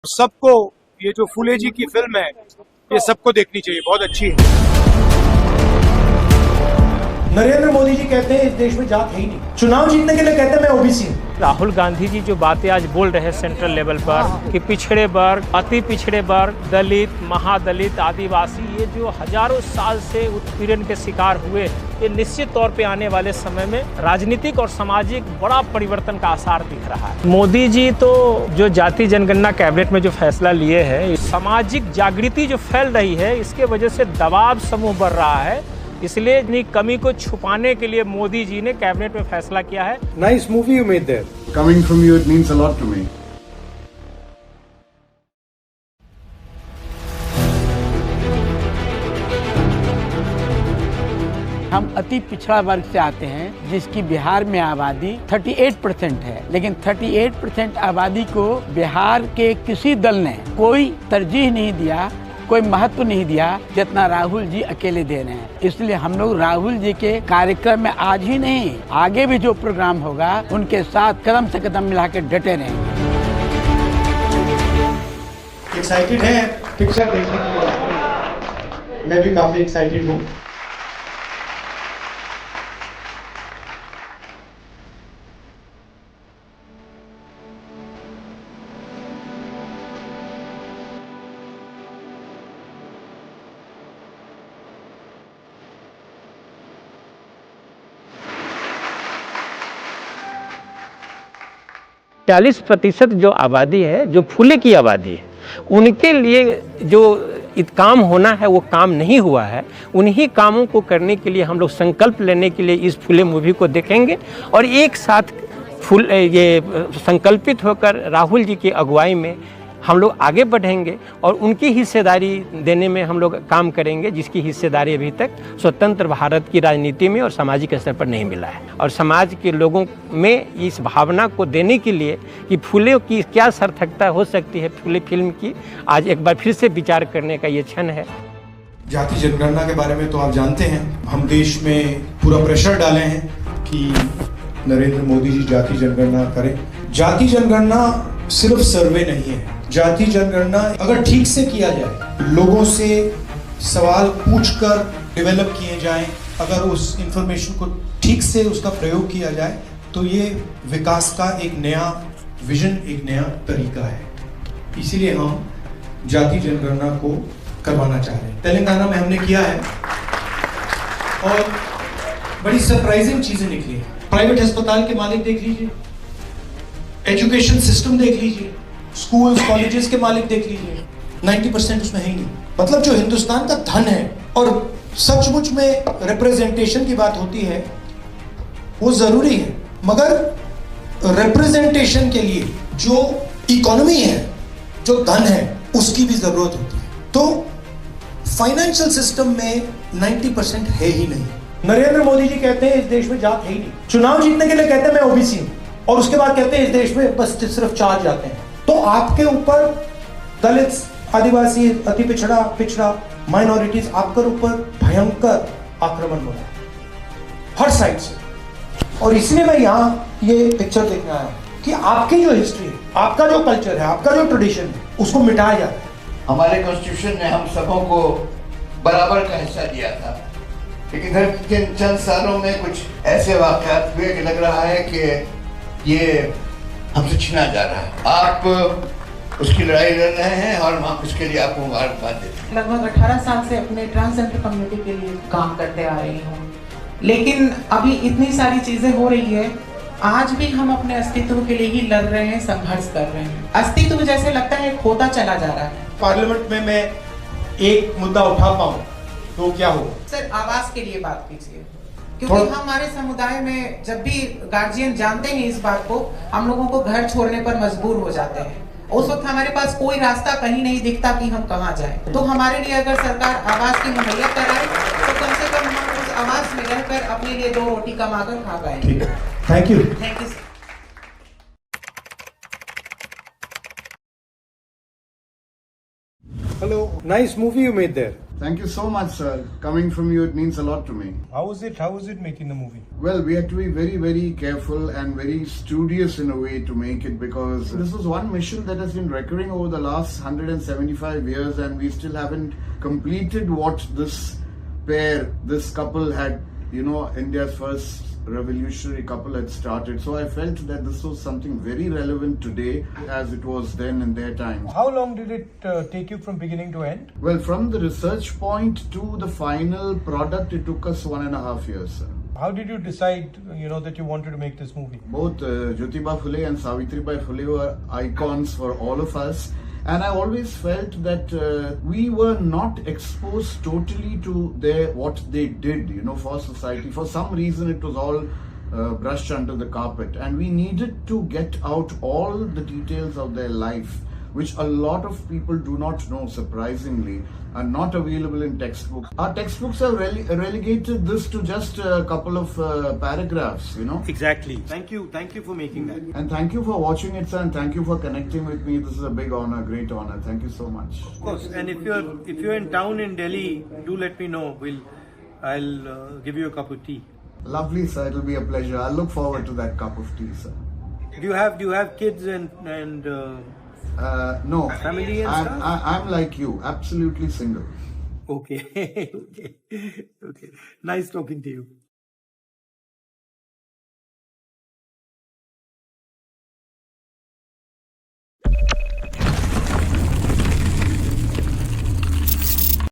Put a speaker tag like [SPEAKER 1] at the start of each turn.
[SPEAKER 1] सबको ये जो फूले जी की फिल्म है ये सबको देखनी चाहिए, बहुत अच्छी है।
[SPEAKER 2] नरेंद्र मोदी जी कहते हैं इस देश में जात है ही नहीं, चुनाव जीतने के लिए कहते हैं मैं ओबीसी हूँ।
[SPEAKER 3] राहुल गांधी जी जो बातें आज बोल रहे हैं सेंट्रल लेवल पर कि पिछड़े वर्ग, अति पिछड़े वर्ग, दलित, महादलित, आदिवासी, ये जो हजारों साल से उत्पीड़न के शिकार हुए, ये निश्चित तौर पे आने वाले समय में राजनीतिक और सामाजिक बड़ा परिवर्तन का आसार दिख रहा है। मोदी जी तो जो जाति जनगणना कैबिनेट में जो फैसला लिए है, सामाजिक जागृति जो फैल रही है, इसके वजह से दबाव समूह बढ़ रहा है। इसलिए अपनी कमी को छुपाने के लिए मोदी जी ने कैबिनेट में फैसला किया है।
[SPEAKER 1] Nice movie you made there.
[SPEAKER 4] Coming from you, it means a lot to me.
[SPEAKER 5] हम अति पिछड़ा वर्ग से आते हैं, जिसकी बिहार में आबादी 38% है, लेकिन 38% आबादी को बिहार के किसी दल ने कोई तरजीह नहीं दिया, कोई महत्व नहीं दिया जितना राहुल जी अकेले दे रहे हैं। इसलिए हम लोग राहुल जी के कार्यक्रम में आज ही नहीं, आगे भी जो प्रोग्राम होगा उनके साथ कदम से कदम मिला के डटे रहेंगे।
[SPEAKER 2] एक्साइटेड है पिक्चर देखने के लिए, मैं भी काफी एक्साइटेड हूँ।
[SPEAKER 3] चालीस प्रतिशत जो आबादी है, जो फूले की आबादी है, उनके लिए जो काम होना है वो काम नहीं हुआ है। उन्हीं कामों को करने के लिए हम लोग संकल्प लेने के लिए इस फूले मूवी को देखेंगे और एक साथ ये संकल्पित होकर राहुल जी की अगुवाई में हम लोग आगे बढ़ेंगे और उनकी हिस्सेदारी देने में हम लोग काम करेंगे, जिसकी हिस्सेदारी अभी तक स्वतंत्र भारत की राजनीति में और सामाजिक स्तर पर नहीं मिला है। और समाज के लोगों में इस भावना को देने के लिए कि फूले की क्या सार्थकता हो सकती है फूले फिल्म की, आज एक बार फिर से विचार करने का ये क्षण है।
[SPEAKER 2] जाति जनगणना के बारे में तो आप जानते हैं, हम देश में पूरा प्रेशर डाले हैं कि नरेंद्र मोदी जी जाति जनगणना करें। जाति जनगणना सिर्फ सर्वे नहीं है, जाति जनगणना अगर ठीक से किया जाए, लोगों से सवाल पूछकर डेवलप किए जाएं, अगर उस इंफॉर्मेशन को ठीक से उसका प्रयोग किया जाए तो ये विकास का एक नया विजन, एक नया तरीका है। इसीलिए हम जाति जनगणना को करवाना चाह रहे हैं। तेलंगाना में हमने किया है और बड़ी सरप्राइजिंग चीजें निकली हैं। प्राइवेट अस्पताल के मालिक देख लीजिए, एजुकेशन सिस्टम देख लीजिए, स्कूल्स कॉलेजेस के मालिक देख लीजिए, 90% उसमें है ही नहीं। मतलब जो हिंदुस्तान का धन है, और सचमुच में रिप्रेजेंटेशन की बात होती है वो जरूरी है, मगर रिप्रेजेंटेशन के लिए जो इकोनॉमी है, जो धन है, उसकी भी जरूरत होती है। तो फाइनेंशियल सिस्टम में 90% है ही नहीं। नरेंद्र मोदी जी कहते हैं इस देश में जात है ही नहीं, चुनाव जीतने के लिए कहते हैं मैं ओबीसी हूँ, और उसके बाद कहते हैं इस देश में बस सिर्फ 4 जाते हैं। तो आपके ऊपर दलित, आदिवासी, अति पिछड़ा, पिछड़ा, माइनॉरिटीज, आपके ऊपर भयंकर आक्रमण हो रहा है हर साइड से। और इसलिए मैं यहाँ ये पिक्चर देखने आया कि आपकी जो हिस्ट्री है, आपका जो कल्चर है, आपका जो ट्रेडिशन है, उसको मिटाया जाता है।
[SPEAKER 6] हमारे कॉन्स्टिट्यूशन ने हम सबों को बराबर का हिस्सा दिया था, लेकिन चंद सालों में कुछ ऐसे वाकयात हुए कि लग रहा है कि ये हमसे छीना जा रहा है। आप उसकी लड़ाई लड़ रहे हैं और हम उसके लिए आपको मुबारकबाद देते हैं।
[SPEAKER 7] लगभग 18 साल से अपने ट्रांसजेंडर कम्युनिटी के लिए काम करते आ रही हूँ, लेकिन अभी इतनी सारी चीजें हो रही है, आज भी हम अपने अस्तित्व के लिए ही लड़ रहे हैं, संघर्ष कर रहे हैं। अस्तित्व जैसे लगता है खोता चला जा रहा है।
[SPEAKER 2] पार्लियामेंट में मैं एक मुद्दा उठा पाऊँ तो क्या होगा?
[SPEAKER 7] सर, आवाज के लिए बात कीजिए, क्योंकि हमारे समुदाय में जब भी गार्जियन जानते हैं इस बात को, हम लोगों को घर छोड़ने पर मजबूर हो जाते हैं। उस वक्त हमारे पास कोई रास्ता कहीं नहीं दिखता कि हम कहाँ जाएं। तो हमारे लिए अगर सरकार आवाज की मुहैया कराए तो कम से कम हम उस आवाज में रहकर अपने लिए 2 रोटी कमाकर खा पाएंगे।
[SPEAKER 2] Thank you.
[SPEAKER 7] Thank you.
[SPEAKER 1] Hello, nice movie you made there.
[SPEAKER 4] Thank you so much, sir. Coming from you, it means a lot to me.
[SPEAKER 1] How was it? How was it making the movie?
[SPEAKER 4] Well, we had to be very, very careful and very studious in a way to make it, because this was one mission that has been recurring over the last 175 years, and we still haven't completed what this pair, this couple had, India's first revolutionary couple had started. So I felt that this was something very relevant today as it was then in their time.
[SPEAKER 1] How long did it take you from beginning to end?
[SPEAKER 4] Well, from the research point to the final product, it took us 1.5 years, sir.
[SPEAKER 1] How did you decide, that you wanted to make this movie?
[SPEAKER 4] Both Jyotiba Phule and Savitribai Phule were icons for all of us. And I always felt that we were not exposed totally to what they did, for society. For some reason, it was all brushed under the carpet. And we needed to get out all the details of their life, which a lot of people do not know, surprisingly, are not available in textbooks. Our textbooks have relegated this to just a couple of paragraphs,
[SPEAKER 1] Exactly. Thank you for making that.
[SPEAKER 4] And thank you for watching it, sir, and thank you for connecting with me. This is a big honor, great honor. Thank you so much.
[SPEAKER 1] Of course. And if you're in town in Delhi, do let me know. I'll give you a cup of tea.
[SPEAKER 4] Lovely, sir. It'll be a pleasure. I look forward to that cup of tea, sir.
[SPEAKER 1] Do you have kids and
[SPEAKER 4] no.
[SPEAKER 1] Family and stuff?
[SPEAKER 4] I'm like you, absolutely single.
[SPEAKER 1] Okay. Okay. Nice talking to you.